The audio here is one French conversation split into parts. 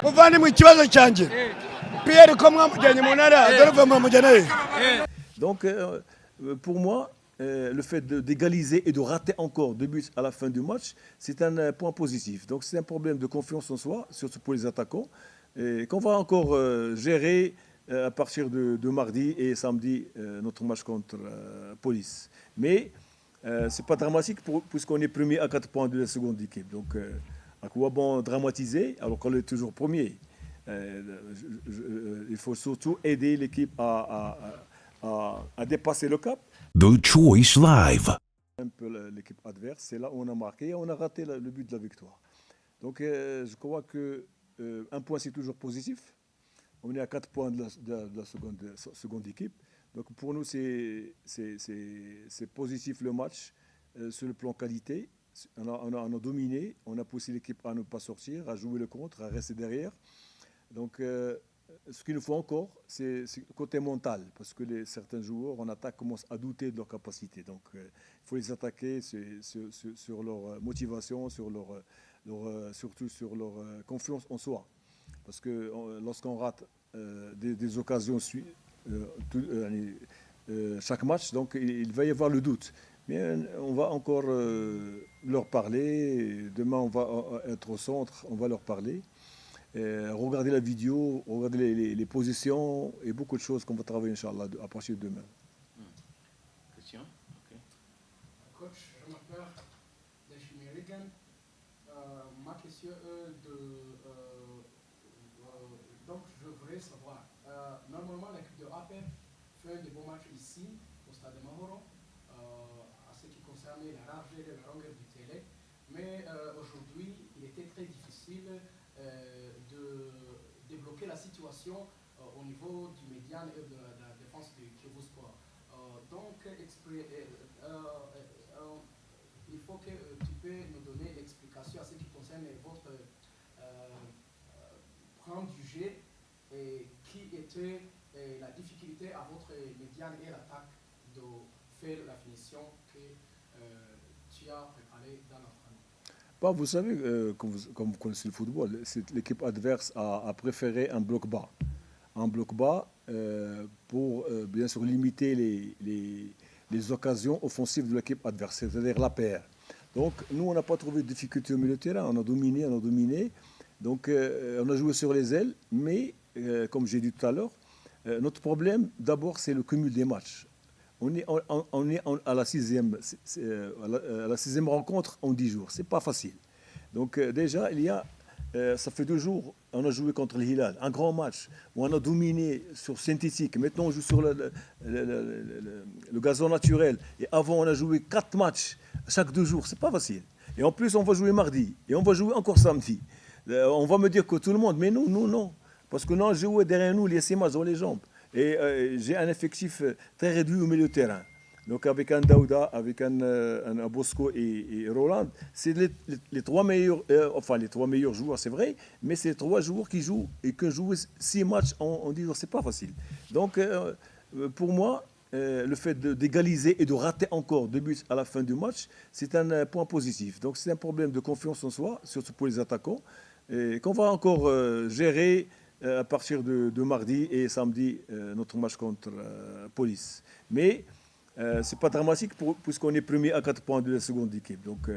muvandimwe ikibazo cyanjye Pierre ko mwamujyanye mu ntara dore mwamujyanaye. Donc, pour moi, le fait d'égaliser et de rater encore 2 buts à la fin du match, c'est un point positif. Donc, c'est un problème de confiance en soi, surtout pour les attaquants, et qu'on va encore gérer à partir de mardi et samedi, notre match contre Police. Mais ce n'est pas dramatique puisqu'on est premier à 4 points de la seconde équipe. Donc, à quoi bon dramatiser alors qu'on est toujours premier? Il faut surtout aider l'équipe à dépasser le cap. The Choice Live. Un peu l'équipe adverse, c'est là où on a marqué et on a raté le but de la victoire. Donc je crois que un point c'est toujours positif. On est à 4 points de la seconde équipe. Donc pour nous c'est positif le match sur le plan qualité. On a dominé, on a poussé l'équipe à ne pas sortir, à jouer le contre, à rester derrière. Donc ce qu'il nous faut encore, c'est le côté mental, parce que certains joueurs en attaque commencent à douter de leur capacité. Donc il faut les attaquer sur leur motivation, surtout sur leur confiance en soi. Parce que lorsqu'on rate des occasions chaque match, donc il va y avoir le doute. Mais on va encore leur parler. Demain, on va être au centre, on va leur parler. Regardez la vidéo, regardez les positions et beaucoup de choses qu'on va travailler, Inch'Allah, à partir de demain. Question? Okay. Coach, je m'appelle Deshimi Regan. Ma question est donc, je voudrais savoir, normalement, l'équipe de AP fait de bons matchs ici, au stade de Mahoro, à ce qui concerne la largeur et la longueur du télé. Mais aujourd'hui, il était très difficile de débloquer la situation au niveau du médiane et de la défense du Kivu Sport. Donc, il faut que tu peux nous donner l'explication à ce qui concerne votre prendre du jeu et qui était la difficulté à votre médiane et l'attaque de faire la finition que tu as préparée dans l'entraînement. Vous savez, comme vous connaissez le football, l'équipe adverse a préféré un bloc bas. Un bloc bas pour bien sûr limiter les occasions offensives de l'équipe adverse, c'est-à-dire la paire. Donc nous, on n'a pas trouvé de difficulté au milieu de terrain, on a dominé. Donc on a joué sur les ailes, mais comme j'ai dit tout à l'heure, notre problème d'abord c'est le cumul des matchs. On est à la sixième rencontre en 10 jours. C'est pas facile. Donc déjà, ça fait 2 jours, on a joué contre le Hilal, un grand match où on a dominé sur synthétique. Maintenant, on joue sur le gazon naturel. Et avant, on a joué 4 matchs chaque 2 jours. C'est pas facile. Et en plus, on va jouer mardi et on va jouer encore samedi. On va me dire que tout le monde, mais nous, non. Parce que nous, on joue derrière nous, les 6 matchs dans les jambes. Et j'ai un effectif très réduit au milieu de terrain. Donc avec un Daouda, avec un Bosco et Roland, c'est les 3 meilleurs, les 3 meilleurs joueurs, c'est vrai, mais c'est 3 joueurs qui jouent et que jouer 6 matchs en 10 jours, c'est pas facile. Donc pour moi, le fait d'égaliser et de rater encore 2 buts à la fin du match, c'est un point positif. Donc c'est un problème de confiance en soi, surtout pour les attaquants, et qu'on va encore gérer à partir de mardi et samedi, notre match contre Police. Mais ce n'est pas dramatique puisqu'on est premier à 4 points de la seconde équipe. Donc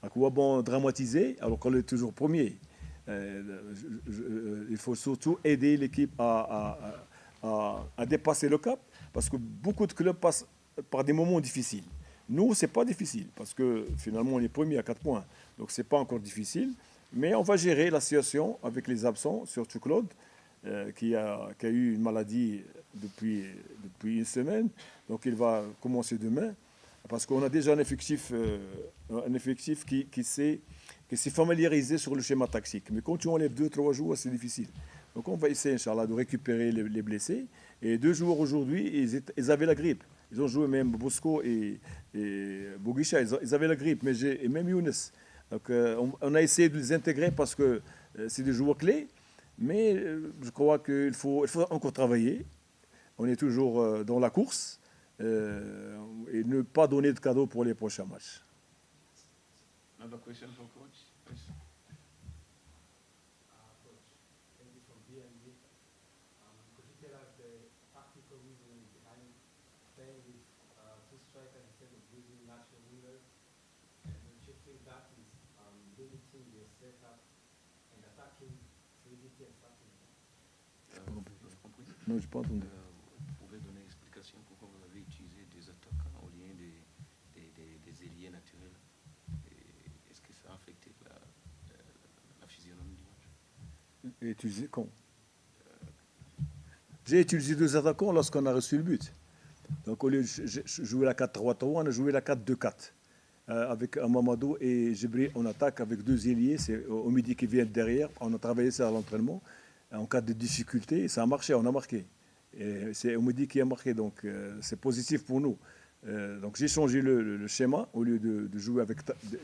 à quoi bon dramatiser alors qu'on est toujours premier? Il faut surtout aider l'équipe à dépasser le cap parce que beaucoup de clubs passent par des moments difficiles. Nous, ce n'est pas difficile parce que finalement, on est premier à 4 points. Donc ce n'est pas encore difficile. Mais on va gérer la situation avec les absents, surtout Claude, qui a eu une maladie depuis une semaine. Donc il va commencer demain. Parce qu'on a déjà un effectif qui s'est familiarisé sur le schéma tactique. Mais quand tu enlèves 2-3 joueurs, c'est difficile. Donc on va essayer, Inch'Allah, de récupérer les blessés. Et 2 joueurs aujourd'hui, ils avaient la grippe. Ils ont joué même Bosco et Boguicha, ils avaient la grippe, même Younes. Donc on a essayé de les intégrer parce que c'est des joueurs clés. Mais je crois qu'il faut encore travailler. On est toujours dans la course et ne pas donner de cadeaux pour les prochains matchs. Another question for coach? Yes. Coach, thank you for being here. Could you tell us the tactical reasoning behind playing with two strikers instead of using natural wingers? And don't you think that is limiting your setup and attacking fluidity and starting? J'ai compris. Non, je n'ai pas entendu. Vous pouvez donner explication pourquoi vous avez utilisé des attaquants au lieu des ailiers naturels. Et est-ce que ça a affecté la physionomie du match? Et utilisé quand? J'ai utilisé 2 attaquants lorsqu'on a reçu le but. Donc au lieu de jouer la 4-3-3, on a joué la 4-2-4. Avec Mamadou et Jibril en attaque avec 2 ailiers. C'est Omidi qui vient derrière. On a travaillé ça à l'entraînement. En cas de difficulté, ça a marché, on a marqué. Et c'est Omidi qui a marqué, donc c'est positif pour nous. Donc j'ai changé le schéma. Au lieu de jouer avec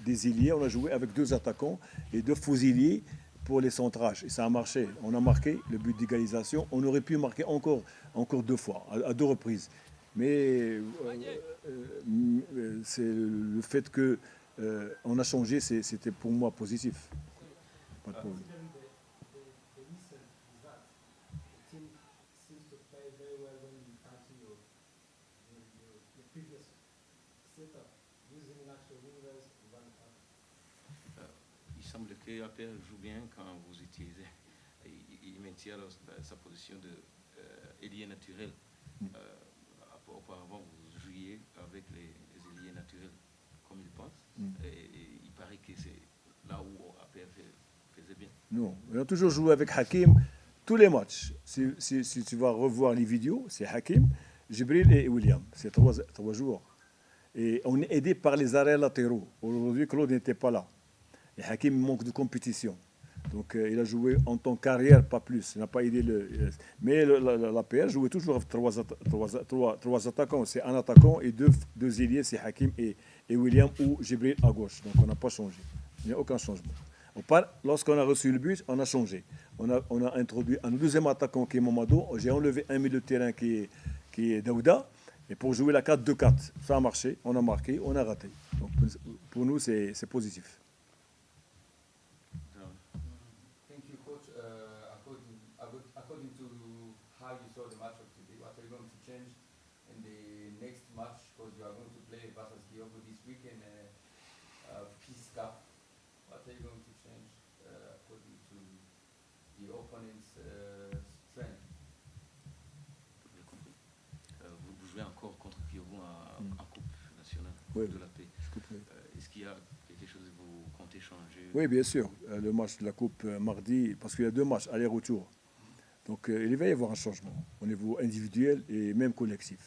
des ailiers, on a joué avec 2 attaquants et 2 faux ailiers pour les centrages. Et ça a marché. On a marqué le but d'égalisation. On aurait pu marquer encore 2 fois, à 2 reprises. Mais c'est le fait qu'on a changé, c'était pour moi positif. Pas de problème. Considering the recent results, the team seems to play very well when you cancel your previous setup using natural wingers and one attack. Il semble que APR joue bien quand vous utilisez. Il maintient sa position de ailier naturel. Auparavant, vous jouiez avec les ailiers naturels comme il pense. Et il paraît que c'est là où APR faisait bien. Non, on a toujours joué avec Hakim tous les matchs. Si tu vas revoir les vidéos, c'est Hakim, Jibril et William. C'est 3 joueurs. Et on est aidé par les arrêts latéraux. Aujourd'hui, Claude n'était pas là. Et Hakim manque de compétition. Donc il a joué en tant qu'arrière, pas plus. Il n'a pas aidé mais l'APR jouait toujours avec 3 attaquants. C'est un attaquant et 2 ailiers, c'est Hakim et William ou Jibril à gauche. Donc on n'a pas changé. Il n'y a aucun changement. Lorsqu'on a reçu le but, on a changé. On a introduit un 2e attaquant qui est Mamadou. J'ai enlevé un milieu de terrain qui est Daouda. Et pour jouer la 4-2-4, ça a marché. On a marqué, on a raté. Donc pour nous, c'est positif. Thank you, Coach. According to how you saw the match of today, what are you going to change in the next match? Because you are going to play versus Kyogo this weekend, Peace Cup. What are you going to change according to the opponent's strength? J'ai compris. Vous jouez encore contre Kyogo en Coupe nationale Oui. de la paix. Est-ce qu'il y a quelque chose que vous comptez changer? Oui, bien sûr. Le match de la Coupe mardi, parce qu'il y a 2 matchs, aller-retour. Donc il va y avoir un changement au niveau individuel et même collectif.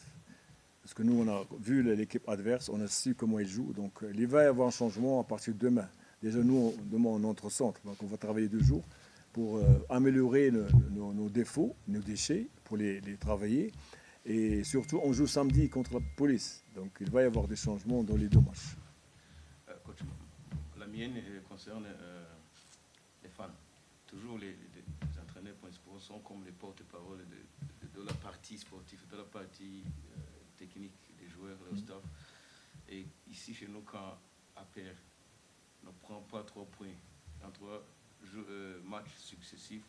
Parce que nous, on a vu l'équipe adverse, on a su comment ils jouent. Donc il va y avoir un changement à partir de demain. Déjà, nous, demain, on entre centre. Donc on va travailler 2 jours pour améliorer nos défauts, nos déchets, pour les travailler. Et surtout, on joue samedi contre la police. Donc il va y avoir des changements dans les 2 matchs. Coach, la mienne concerne les fans. Toujours les entraîneurs principaux sont comme les porte-parole de la partie sportive, de la partie technique des joueurs, leur staff. Et ici, chez nous, quand APR ne prend pas 3 points en 3 matchs successifs,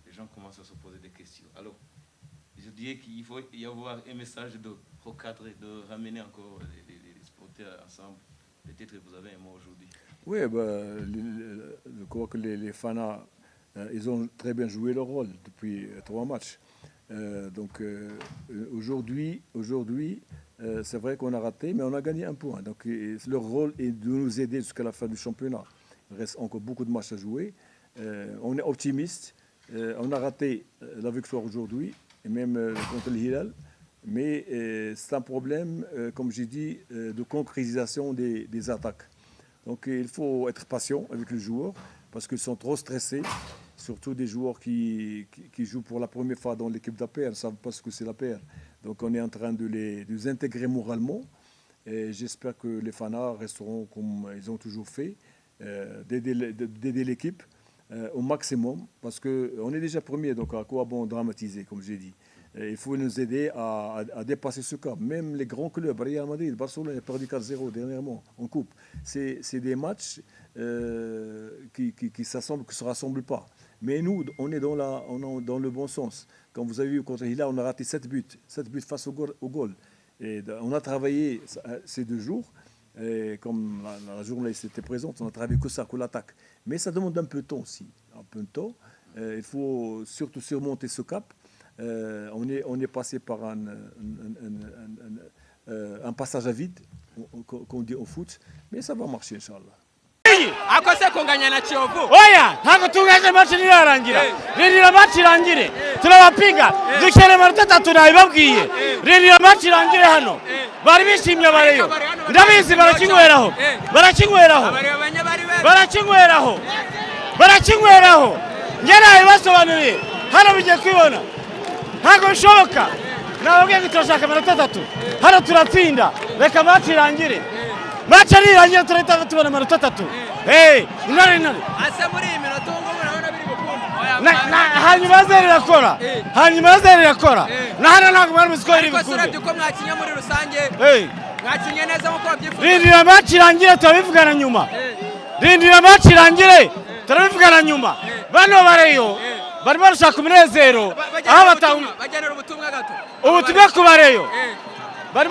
les gens commencent à se poser des questions. Alors, je dirais qu'il faut y avoir un message de recadrer, de ramener encore les supporters ensemble. Peut-être que vous avez un mot aujourd'hui. Oui, je crois que les Fana, ils ont très bien joué leur rôle depuis 3 matchs. Donc aujourd'hui, c'est vrai qu'on a raté, mais on a gagné 1 point. Donc leur rôle est de nous aider jusqu'à la fin du championnat. Il reste encore beaucoup de matchs à jouer. On est optimiste. On a raté la victoire aujourd'hui, et même contre le Hilal. Mais c'est un problème, comme j'ai dit, de concrétisation des attaques. Donc il faut être patient avec les joueurs parce qu'ils sont trop stressés, surtout des joueurs qui jouent pour la première fois dans l'équipe d'APR, ne savent pas ce que c'est l'APR. Donc on est en train de les intégrer moralement et j'espère que les Fana resteront comme ils ont toujours fait, d'aider l'équipe au maximum, parce qu'on est déjà premier, donc à quoi bon dramatiser, comme j'ai dit. Il faut nous aider à dépasser ce cap. Même les grands clubs, Real Madrid, Barcelone a perdu 4-0 dernièrement en coupe. C'est des matchs qui ne se rassemblent pas. Mais nous, on est dans le bon sens. Comme vous avez vu, contre Hilal, on a raté 7 buts face au goal. Et on a travaillé ces 2 jours. Et comme la journaliste était présente, on a travaillé que ça, que l'attaque. Mais ça demande un peu de temps aussi. Un peu de temps. Il faut surtout surmonter ce cap. On est passé par un passage à vide, qu'on dit au foot. Mais ça va marcher, Inch'Allah. akose kunganya na Kiyovu oya ntabwo tungaje match nirarangira rindira match irangire turabapiga dukene amanota 3 nabibabwiye rindira match irangire hano bari bishimye bareyo ndabizi barakinyweraho ngera ibasobanuriye hano bigiye kwibona ntabwo bishoboka nababwiye ngo turashaka amanota 3 hano turatsinda reka match irangire match irangiye turahita tubona amanota 3 intare ase muri iyi minota ubu urabona biri gukunda hanyuma yazerekora na hano ntabwo bari muzi ko iri ariko bikunde surabye uko mwakinye muri rusange mwakinye neza nk'uko babyifuza rindira match irangire turabivugana nyuma bano bareyo bari barashaka umunezero aho bagenera ubutumwa gato ubutumwa ku bareyo bari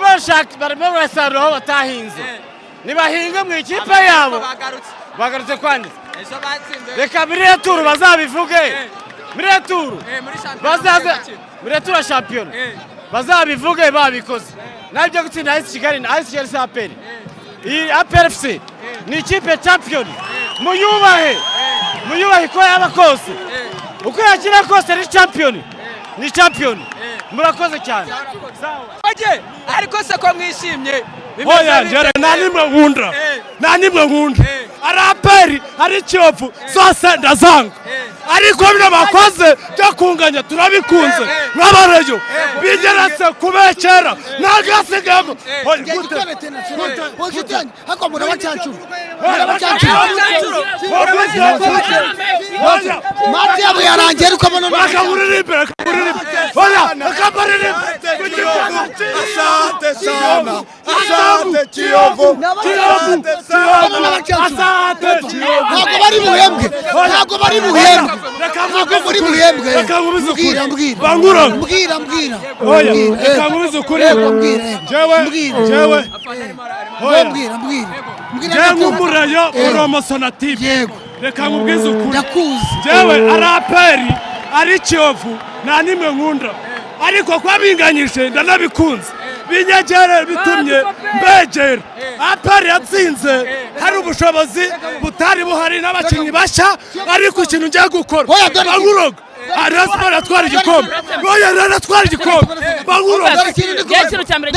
barasarura aho batahinze nibahinga mu ikipe yabo bagarutse kwanditse reka muri returu bazabivuge muri returu shampiyona bazabivuge babikoze nabyo gutsinda AS Kigali si APR iyi APR FC ni ikipe champion muyubahe ko yaba kose uko yakira kose ni champion murakoze cyane oje ariko se ko mwishimye oya njere nta nimwe nkunda ari APR ari Kiyovu zose ndazanga ariko bino bakoze byo kunganya turabikunze nk'abareyo bigeretse kubekera nagasigamo mati yabo yarangiye ariko abona bakaburirimbe asante Kiyovu ntabwo bari buhembwe reka nkubize ukuri jewe nk'umurayo oromosonative reka nkubwize ukuri jewe ari APR ari Kiyovu nta nimwe nkunda ariko kwa binganyije ndanabikunze binyegere bitumye mbegera APR yatsinze hari ubushobozi butari buhari n'abakinnyi bashya ariko ikintu ngiye gukora banguroga Rasport atwara igikombe banguroga ikintu cya mbere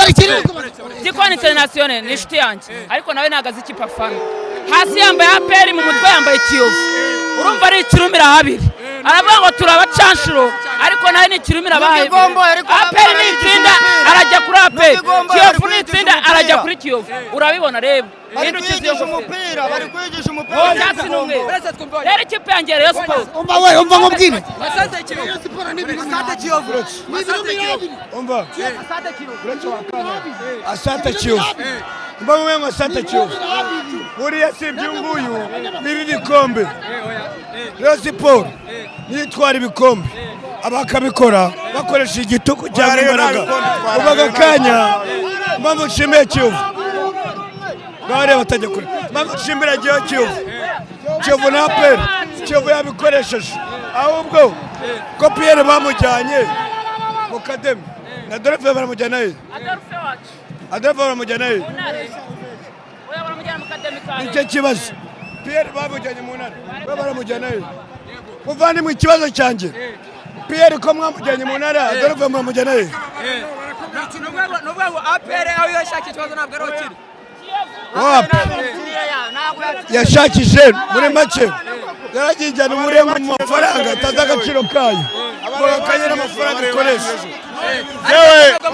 Gikoni International ni inshuti yanjye ariko nawe nagaze ikipe afana hasi yambaye APR mu mutwe yambaye Kiyovu urumva ari ikirumira habiri aravuga ngo turabacanshuro ariko nawe ni ikirumira bahaye APR ni itsinda arajya kuri APR Kiyovu ni itsinda arajya kuri Kiyovu urabibona reba bari kwigisha umupira rero ikipe yanjye Rayon Sport umva nkubwire asante Kiyovu buriya si iby'unguyu biri ibikombe Rayon Sport nitwara ibikombe abakabikora bakoresha igitugu cyangwa imbaraga ubu aka kanya mpamvu nshimiye Kiyovu ngaho batajya kure mpamvu nshimira Kiyovu na APR Kiyovu yabikoresheje ahubwo ko Pierre bamujyanye mu kademi na Adolphe baramujyana he nicyo kibazo Pierre bamujyanye mu ntara baramujyana he muvandimwe ikibazo cyanjye Pierre ko mwamujyanye mu ntara Adolphe mwamujyana he nubwo ngo APR aho yashaka ikibazo ntabwo ari okiri yashakije muri make yaragijyana umurengo mu mafaranga atazi agaciro kayo bakanye n'amafaranga ikoresha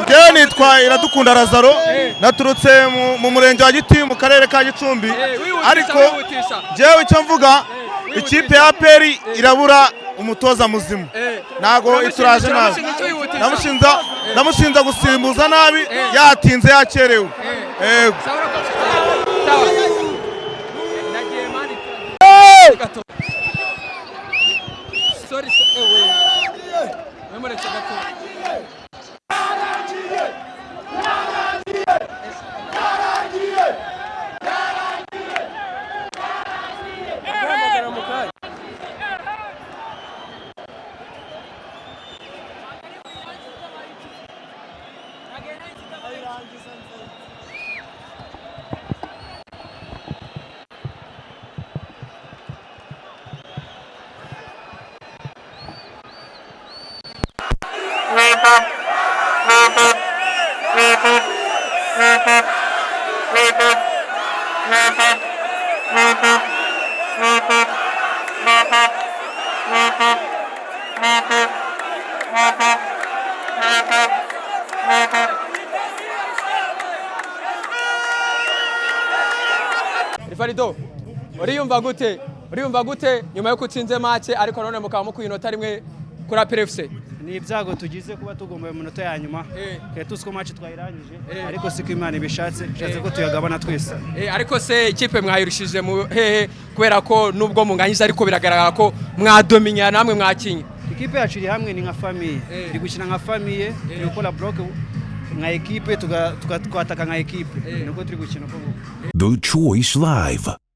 Jewe nitwa Iradukunda Lazaro naturutse mu murenge wa Giti mu karere ka Gicumbi ariko jewe icyo mvuga ikipe ya APR irabura umutoza muzima ntago ituraje nabi ndamushinja gusimbuza nabi yatinze yakerewe sorry memoretse gato Rifarido uriyumva gute nyuma yo kutsinze match ariko none mukaba mukuye inota rimwe kuri APR FC? Ni ibyago tugize kuba tugomba mu minota ya nyuma tuzi ko match twayirangije ariko siko Imana ibishatse ko tuyagabana twese ariko se ikipe mwayirushije mu hehe kubera ko nubwo munganyije ariko biragaragara ko mwadominya namwe mwakinye. Ikipe yacu iri hamwe ni nka famille iri gukina nka famille iri gukora block nka ekipe tukataka nka ekipe niko turi gukina ko The Choice Live.